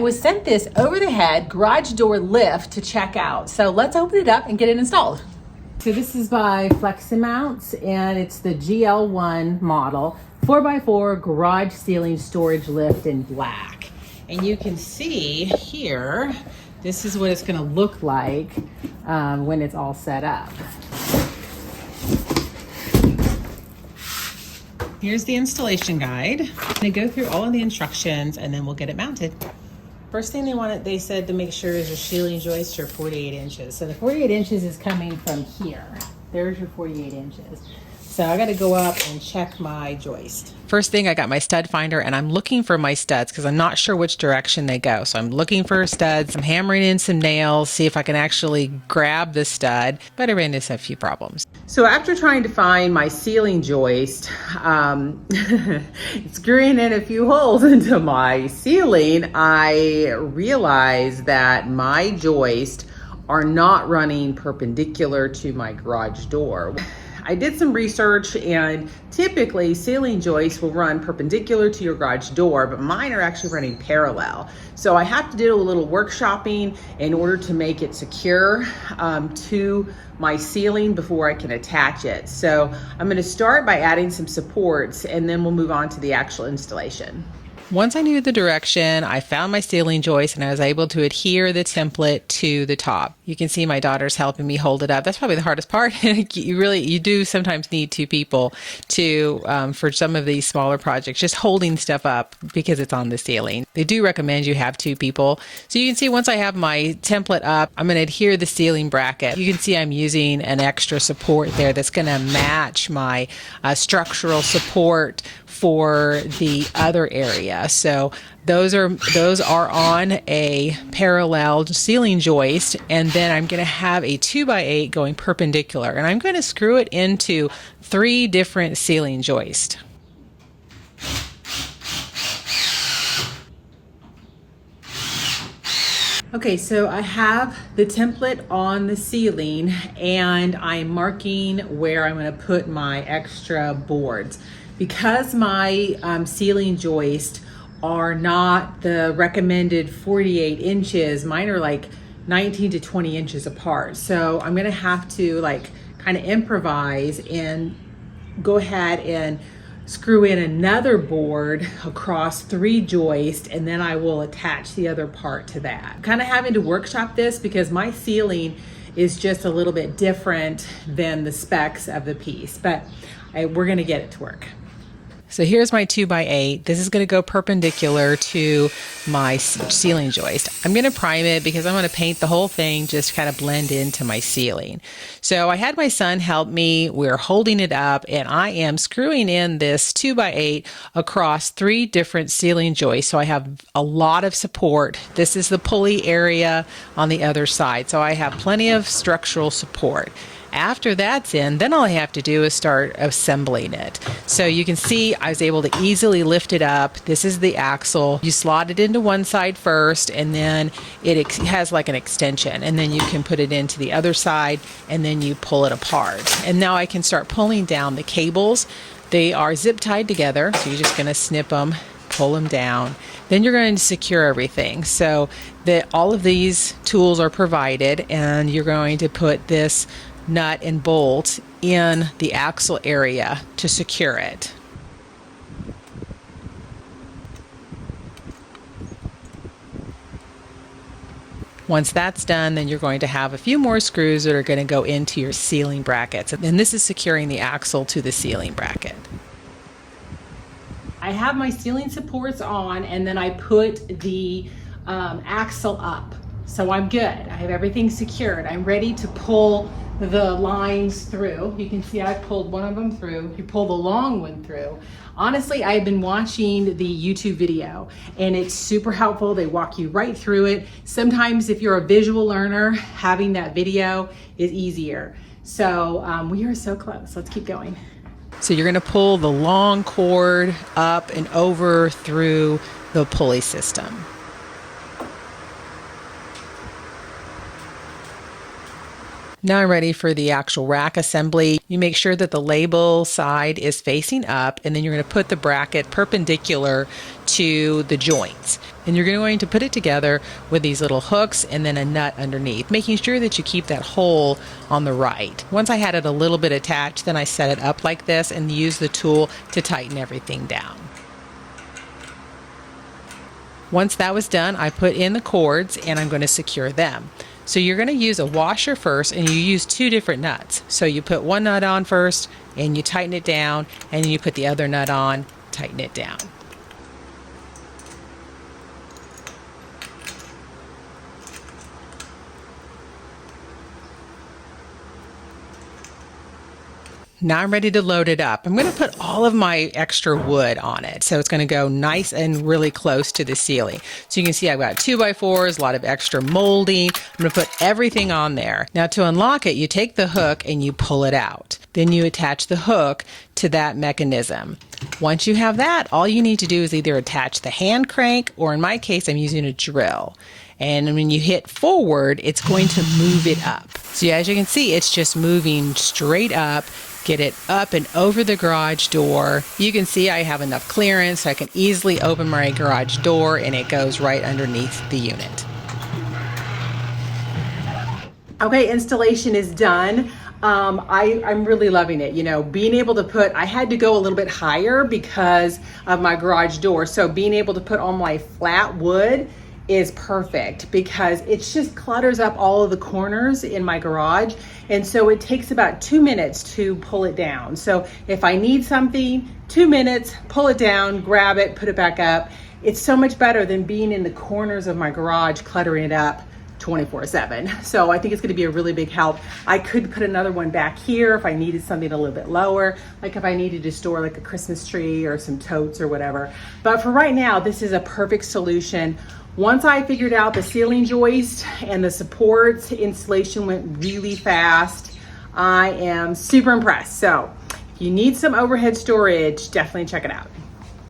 I was sent this over-the-head garage door lift to check out. So let's open it up and get it installed. So this is by FLEXIMOUNTS, and it's the GL1 model, 4x4 garage ceiling storage lift in black. And you can see here, this is what it's gonna look like when it's all set up. Here's the installation guide. I'm gonna go through all of the instructions and then we'll get it mounted. First thing they said to make sure is your ceiling joists are 48 inches. So the 48 inches is coming from here. There's your 48 inches. So I gotta go up and check my joist. First thing, I got my stud finder and I'm looking for my studs because I'm not sure which direction they go. So I'm looking for studs, I'm hammering in some nails, see if I can actually grab the stud, but I ran into a few problems. So after trying to find my ceiling joist, screwing in a few holes into my ceiling, I realized that my joists are not running perpendicular to my garage door. I did some research, and typically ceiling joists will run perpendicular to your garage door, but mine are actually running parallel. So I have to do a little workshopping in order to make it secure to my ceiling before I can attach it. So I'm going to start by adding some supports, and then we'll move on to the actual installation. Once I knew the direction, I found my ceiling joist and I was able to adhere the template to the top. You can see my daughter's helping me hold it up. That's probably the hardest part. You do sometimes need two people to for some of these smaller projects, just holding stuff up because it's on the ceiling. They do recommend you have two people. So you can see once I have my template up, I'm going to adhere the ceiling bracket. You can see I'm using an extra support there that's going to match my structural support for the other area. So those are on a parallel ceiling joist, and then I'm going to have a 2x8 going perpendicular, and I'm going to screw it into 3 different ceiling joists. Okay, so I have the template on the ceiling and I'm marking where I'm going to put my extra boards. Because my ceiling joists are not the recommended 48 inches, mine are like 19 to 20 inches apart. So I'm gonna have to kind of improvise and go ahead and screw in another board across 3 joists, and then I will attach the other part to that. I'm kind of having to workshop this because my ceiling is just a little bit different than the specs of the piece, but we're gonna get it to work. So here's my 2x8. This is going to go perpendicular to my ceiling joist. I'm going to prime it because I'm going to paint the whole thing, just kind of blend into my ceiling. So I had my son help me. We're holding it up and I am screwing in this 2x8 across 3 different ceiling joists. So I have a lot of support. This is the pulley area on the other side. So I have plenty of structural support. After that's in, then all I have to do is start assembling it. So you can see I was able to easily lift it up. This is the axle. You slot it into one side first, and then it has like an extension, and then you can put it into the other side, and then you pull it apart. And now I can start pulling down the cables. They are zip tied together, so you're just going to snip them, pull them down. Then you're going to secure everything. So all of these tools are provided, and you're going to put this nut and bolt in the axle area to secure it. Once that's done, then you're going to have a few more screws that are going to go into your ceiling brackets. And this is securing the axle to the ceiling bracket. I have my ceiling supports on, and then I put the axle up. So I'm good. I have everything secured. I'm ready to pull the lines through. You can see I pulled one of them through. You pull the long one through. Honestly, I've been watching the YouTube video and it's super helpful. They walk you right through it. Sometimes if you're a visual learner, having that video is easier. So we are so close. Let's keep going. So you're gonna pull the long cord up and over through the pulley system. Now I'm ready for the actual rack assembly. You make sure that the label side is facing up, and then you're going to put the bracket perpendicular to the joints. And you're going to put it together with these little hooks and then a nut underneath, making sure that you keep that hole on the right. Once I had it a little bit attached, then I set it up like this and use the tool to tighten everything down. Once that was done, I put in the cords and I'm going to secure them. So you're going to use a washer first, and you use 2 different nuts. So you put one nut on first and you tighten it down, and then you put the other nut on, tighten it down. Now I'm ready to load it up. I'm going to put all of my extra wood on it. So it's going to go nice and really close to the ceiling. So you can see I've got 2x4s, a lot of extra molding. I'm going to put everything on there. Now to unlock it, you take the hook and you pull it out. Then you attach the hook to that mechanism. Once you have that, all you need to do is either attach the hand crank, or in my case, I'm using a drill. And when you hit forward, it's going to move it up. So as you can see, it's just moving straight up. Get it up and over the garage door. You can see I have enough clearance so I can easily open my garage door, and it goes right underneath the unit. Okay, installation is done. I'm really loving it. You know, being able to put, I had to go a little bit higher because of my garage door. So being able to put on my flat wood is perfect, because it just clutters up all of the corners in my garage. And so it takes about 2 minutes to pull it down. So if I need something, 2 minutes, pull it down, grab it, put it back up. It's so much better than being in the corners of my garage, cluttering it up 24/7. So I think it's going to be a really big help. I could put another one back here if I needed something a little bit lower, like if I needed to store like a Christmas tree or some totes or whatever. But for right now, this is a perfect solution. Once I figured out the ceiling joist and the supports, installation went really fast. I am super impressed. So if you need some overhead storage, definitely check it out.